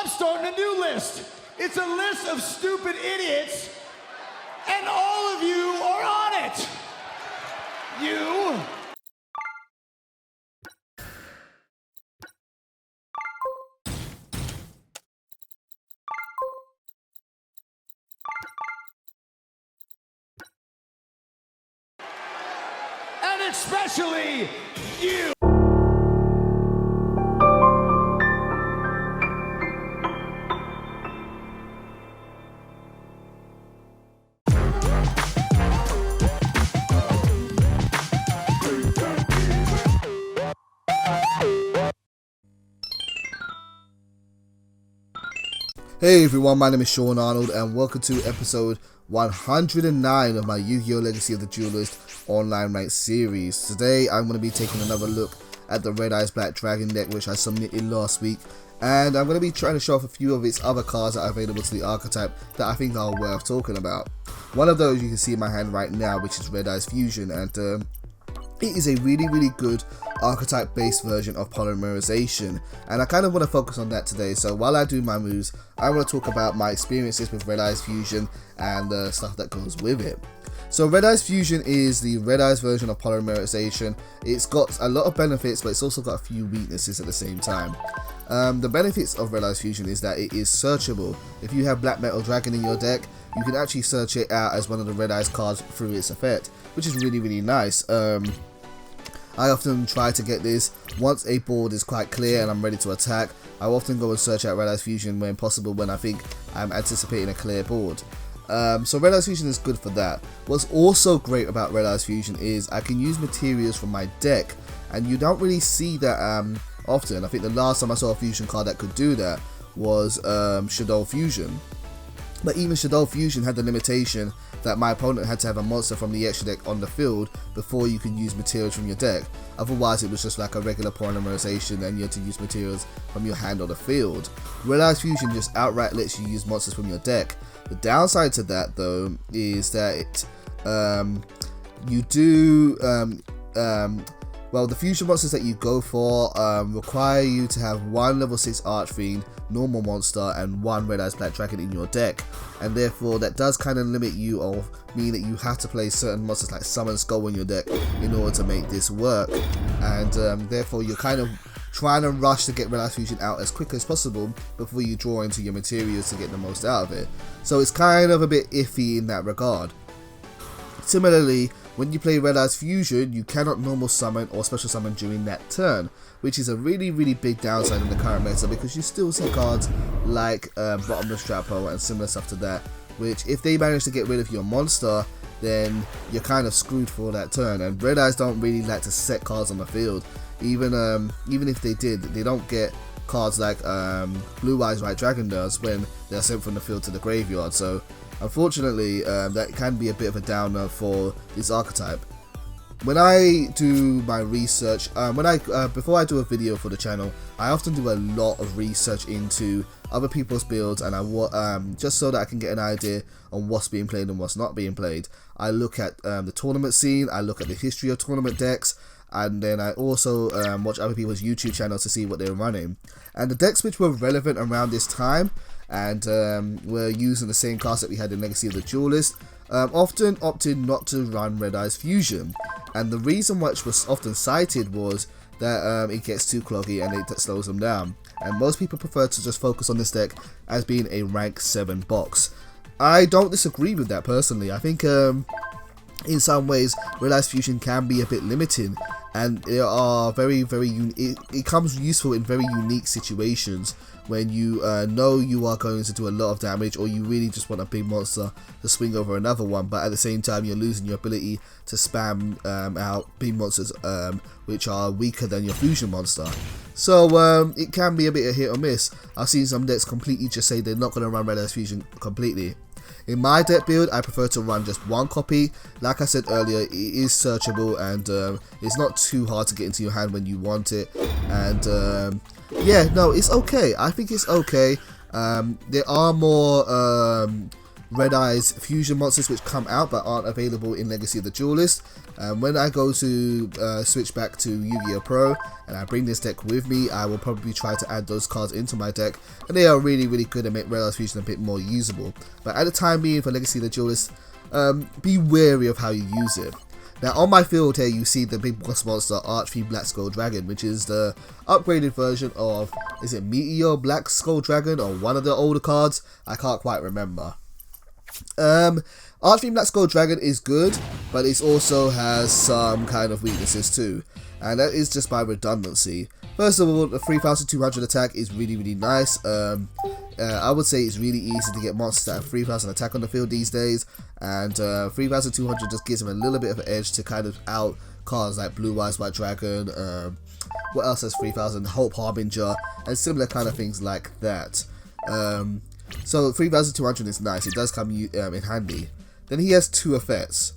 I'm starting a new list. It's a list of stupid idiots, and all of you are on it. You. And especially you. Hey everyone, my name is Sean Arnold and welcome to episode 109 of my Yu-Gi-Oh! Legacy of the Duelist online ranked series. Today I'm going to be taking another look at the Red Eyes Black Dragon deck which I submitted last week, and I'm going to be trying to show off a few of its other cards that are available to the archetype that I think are worth talking about. One of those you can see in my hand right now, which is Red Eyes Fusion, and it is a really good archetype based version of polymerization, and I kind of want to focus on that today. So while I do my moves, I want to talk about my experiences with Red Eyes Fusion and the stuff that goes with it. So Red Eyes Fusion is the Red Eyes version of polymerization. It's got a lot of benefits, but it's also got a few weaknesses at the same time. The benefits of Red Eyes Fusion is that it is searchable. If you have Black Metal Dragon in your deck, you can actually search it out as one of the Red Eyes cards through its effect, which is really nice. I often try to get this once a board is quite clear and I'm ready to attack. I often go and search out Red Eyes Fusion when possible, when I think I'm anticipating a clear board. So Red Eyes Fusion is good for that. What's also great about Red Eyes Fusion is I can use materials from my deck, and you don't really see that often. I think the last time I saw a fusion card that could do that was Shadow Fusion. But even Shadow Fusion had the limitation that my opponent had to have a monster from the extra deck on the field before you can use materials from your deck. Otherwise it was just like a regular polymerization and you had to use materials from your hand or the field. Red Eyes Fusion just outright lets you use monsters from your deck. The downside to that though is that well, the fusion monsters that you go for require you to have one level 6 Archfiend, normal monster, and one Red Eyes Black Dragon in your deck, and therefore that does kind of limit you, or mean that you have to play certain monsters like Summon Skull in your deck in order to make this work, and therefore you're kind of trying to rush to get Red Eyes Fusion out as quick as possible before you draw into your materials to get the most out of it. So it's kind of a bit iffy in that regard. Similarly, when you play Red Eyes Fusion, you cannot normal summon or special summon during that turn, which is a really big downside in the current meta, because you still see cards like Bottomless Drapo and similar stuff to that, which if they manage to get rid of your monster, then you're kind of screwed for that turn. And Red Eyes don't really like to set cards on the field. Even if they did, they don't get cards like Blue Eyes White Dragon does when they're sent from the field to the graveyard. So unfortunately, that can be a bit of a downer for this archetype. When I do my research, before I do a video for the channel, I often do a lot of research into other people's builds, and just so that I can get an idea on what's being played and what's not being played. I look at the tournament scene, I look at the history of tournament decks, and then I also watch other people's YouTube channels to see what they're running. And the decks which were relevant around this time and were using the same cards that we had in Legacy of the Duelist often opted not to run Red Eyes Fusion, and the reason which was often cited was that it gets too cloggy and it slows them down, and most people prefer to just focus on this deck as being a rank 7 box. I don't disagree with that personally. I think in some ways Red Eyes Fusion can be a bit limiting, and it are it comes useful in very unique situations when you know you are going to do a lot of damage, or you really just want a big monster to swing over another one, but at the same time you're losing your ability to spam out big monsters which are weaker than your fusion monster. So it can be a bit of hit or miss. I've seen some decks completely just say they're not going to run Red Eyes Fusion completely. In my deck build, I prefer to run just one copy. Like I said earlier, it is searchable, and it's not too hard to get into your hand when you want it. And yeah, no, it's okay. I think it's okay. There are more Red Eye's fusion monsters which come out but aren't available in Legacy of the Duelist. When I go to switch back to Yu-Gi-Oh! Pro and I bring this deck with me, I will probably try to add those cards into my deck, and they are really good and make Red Eye's fusion a bit more usable. But at the time being, for Legacy of the Duelist, be wary of how you use it. Now on my field here you see the big boss monster Archfiend Black Skull Dragon, which is the upgraded version of, is it Meteor Black Skull Dragon or one of the older cards? I can't quite remember. Archfiend Black Skull Dragon is good, but it also has some kind of weaknesses too, and that is just by redundancy. First of all, the 3200 attack is really nice. I would say it's really easy to get monsters that have 3000 attack on the field these days, and 3200 just gives them a little bit of an edge to kind of out cards like Blue Eyes White Dragon, what else has 3000, Hope Harbinger, and similar kind of things like that. So 3200 is nice, it does come in handy. Then he has two effects.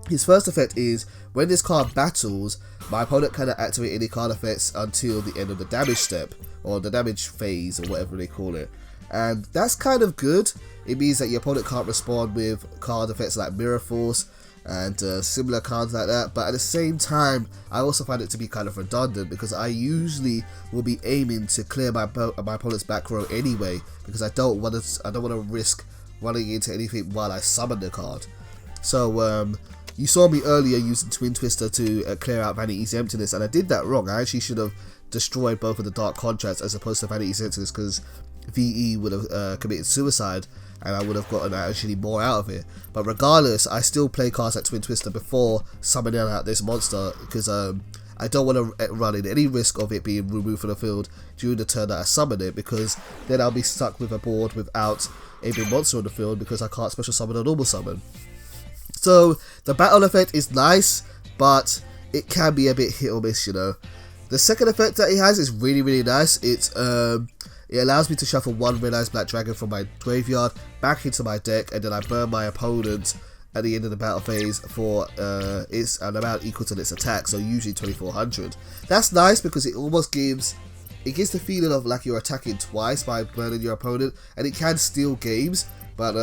His first effect is, when this card battles, my opponent cannot activate any card effects until the end of the damage step, or the damage phase, or whatever they call it. And that's kind of good. It means that your opponent can't respond with card effects like Mirror Force and similar cards like that. But at the same time, I also find it to be kind of redundant, because I usually will be aiming to clear my opponent's back row anyway, because I don't want to risk running into anything while I summon the card. So you saw me earlier using Twin Twister to clear out Vanity's Emptiness, and I did that wrong. I actually should have destroyed both of the Dark Contracts as opposed to Vanity's Emptiness, because VE would have committed suicide and I would have gotten actually more out of it. But regardless, I still play cards like Twin Twister before summoning out this monster, because I don't want to run in any risk of it being removed from the field during the turn that I summon it, because then I'll be stuck with a board without a big monster on the field because I can't special summon a normal summon. So the battle effect is nice, but it can be a bit hit or miss, you know. The second effect that it has is really nice. It allows me to shuffle one Red Eyes Black Dragon from my graveyard back into my deck, and then I burn my opponent at the end of the battle phase for it's an amount equal to its attack, so usually 2400. That's nice because it almost gives the feeling of like you're attacking twice by burning your opponent, and it can steal games, but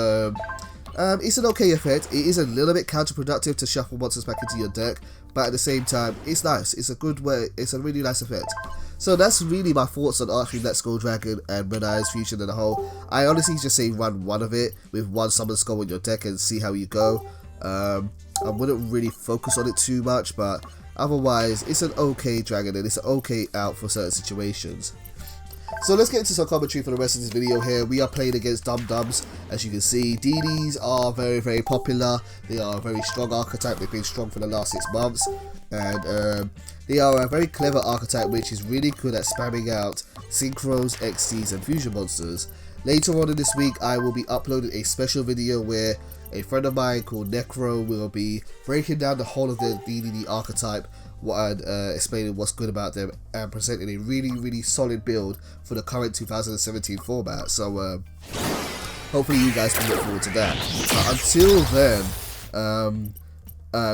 it's an okay effect. It is a little bit counterproductive to shuffle monsters back into your deck, but at the same time, it's nice. It's a good way. It's a really nice effect. So that's really my thoughts on Archetype Black Skull Dragon and Red Eye's fusion in a whole. I honestly just say run one of it with one summon skull in your deck and see how you go. I wouldn't really focus on it too much, but otherwise, it's an okay dragon and it's an okay out for certain situations. So let's get into some commentary for the rest of this video here. We are playing against Dum Dums. As you can see, DDs are very popular. They are a very strong archetype. They've been strong for the last 6 months. And they are a very clever archetype which is really good at spamming out Synchros, XCs and Fusion monsters. Later on in this week, I will be uploading a special video where a friend of mine called Necro will be breaking down the whole of the DDD archetype and explaining what's good about them and presenting a really solid build for the current 2017 format. So hopefully you guys can look forward to that. But until then,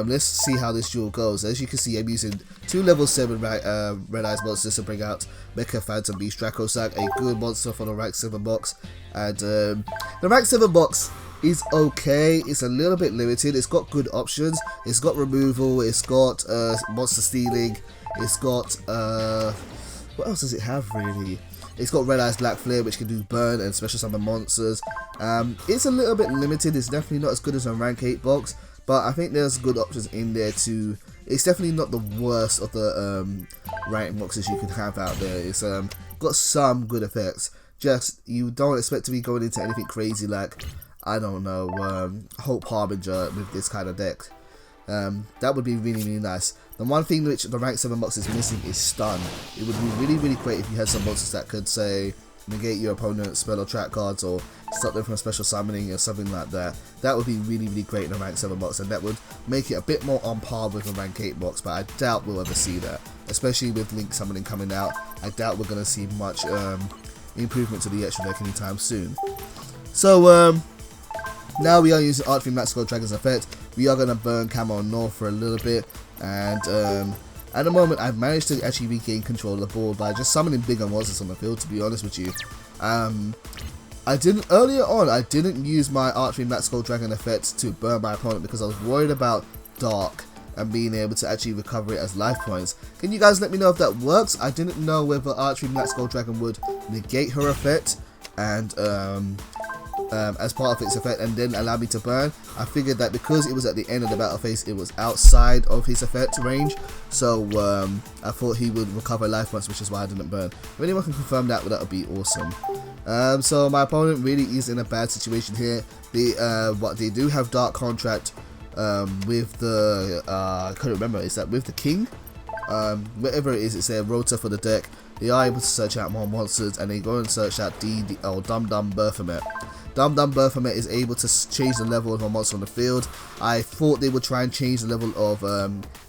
let's see how this duel goes. As you can see, I'm using 2 level 7 Red Eyes monsters to bring out Mecha Phantom Beast Dracosac, a good monster for the rank 7 box. And the rank 7 box is okay. It's a little bit limited. It's got good options. It's got removal. It's got monster stealing. It's got what else does it have really? It's got Red Eyes Black Flare, which can do burn and special summon monsters. It's a little bit limited. It's definitely not as good as a rank 8 box, but I think there's good options in there too. It's definitely not the worst of the rank boxes you can have out there. It's got some good effects. Just you don't expect to be going into anything crazy like, I don't know, Hope Harbinger with this kind of deck. That would be really nice. The one thing which the rank 7 box is missing is stun. It would be really great if you had some monsters that could, say, negate your opponent's spell or trap cards or stop them from special summoning or something like that. That would be really great in the rank 7 box, and that would make it a bit more on par with the rank 8 box, but I doubt we'll ever see that. Especially with Link Summoning coming out, I doubt we're going to see much improvement to the extra deck anytime soon. So now we are using Archetype Black Skull Dragon's effect. We are going to burn Camo North for a little bit, and at the moment I've managed to actually regain control of the board by just summoning bigger monsters on the field, to be honest with you. earlier on, I didn't use my Archery Max Gold Dragon effect to burn my opponent because I was worried about Dark and being able to actually recover it as life points. Can you guys let me know if that works? I didn't know whether Archery Max Gold Dragon would negate her effect and as part of its effect and then allow me to burn. I figured that because it was at the end of the battle phase, it was outside of his effect range, so I thought he would recover life points, which is why I didn't burn. If anyone can confirm that, that would be awesome. So my opponent really is in a bad situation here. They do have Dark Contract with the I couldn't remember, is that with the king? Whatever it is, it's a rota for the deck. They are able to search out more monsters, and they go and search out Dum Dum Berthamet. Dum Dum Berthamet is able to change the level of a monster on the field. I thought they would try and change the level of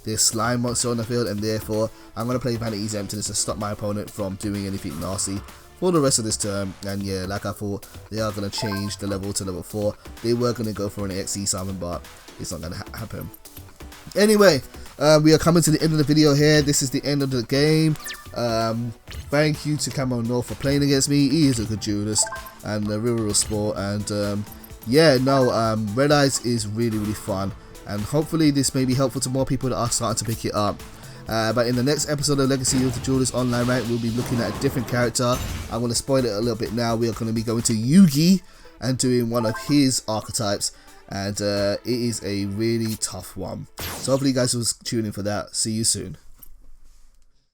their slime monster on the field, and therefore I'm going to play Vanity's Emptiness to stop my opponent from doing anything nasty for the rest of this term. And yeah, like I thought, they are going to change the level to level 4. They were going to go for an XE summon, but it's not going to happen. Anyway, we are coming to the end of the video here. This is the end of the game. Thank you to Camo North for playing against me. He is a good duelist and a real sport. And yeah, no, Red Eyes is really fun, and hopefully this may be helpful to more people that are starting to pick it up. But in the next episode of Legacy of the Duelist Online Rank, we'll be looking at a different character. I'm going to spoil it a little bit now. We are going to be going to Yugi and doing one of his archetypes, and it is a really tough one. So hopefully you guys will tune in for that. See you soon.